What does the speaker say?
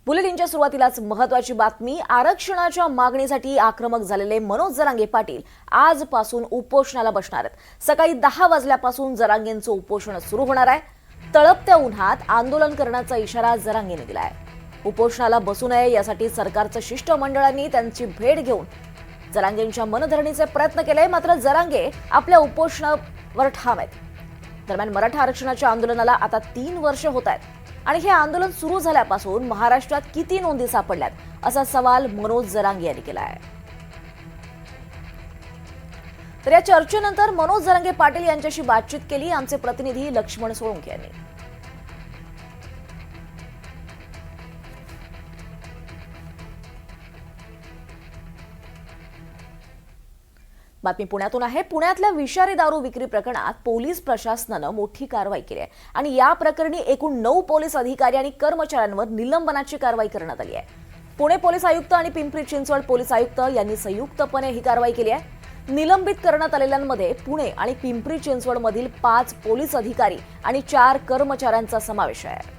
बुलेटिनच्या सुरुवातीलाच महत्त्वाची बातमी। आरक्षणाच्या मागणीसाठी आक्रमक झालेले मनोज जरांगे पाटील आजपासून उपोषणाला बसणार आहेत। सकाळी 10 वाजल्यापासून जरांगेंचं उपोषण सुरू होणार आहे। तळपत्या उन्हात आंदोलन करण्याचा इशारा जरांगेंनी दिलाय। उपोषणाला बसू नये यासाठी सरकारचं शिष्टमंडळांनी त्यांची भेट घेऊन जरांगेंच्या मनधरणीचे प्रयत्न केले, मात्र जरांगे आपल्या उपोषणावर ठाम आहेत। दरम्यान मराठा आरक्षणाच्या आंदोलनाला आता 3 वर्ष होत आहेत आणि हे आंदोलन सुरू झाल्यापासून महाराष्ट्रात किती नोंदी सापडल्यात असा सवाल मनोज जरांगे यांनी केला आहे। तर या चर्चेनंतर मनोज जरांगे पाटील यांच्याशी बातचीत केली आमचे प्रतिनिधी लक्ष्मण सोळंके यांनी। बातमी पुण्यातून आहे। पुण्यातल्या विषारी दारू विक्री प्रकरणात पोलीस प्रशासनाने मोठी कारवाई केली आहे आणि या प्रकरणी एकूण 9 पोलीस अधिकारी आणि कर्मचाऱ्यांवर निलंबनाची कारवाई करण्यात आली आहे। पुणे पोलीस आयुक्त आणि पिंपरी चिंचवड पोलीस आयुक्त यांनी संयुक्तपणे ही कारवाई केली आहे। निलंबित करण्यात आलेल्यांमध्ये पुणे आणि पिंपरी चिंचवड मधील 5 पोलीस अधिकारी आणि 4 कर्मचाऱ्यांचा समावेश आहे।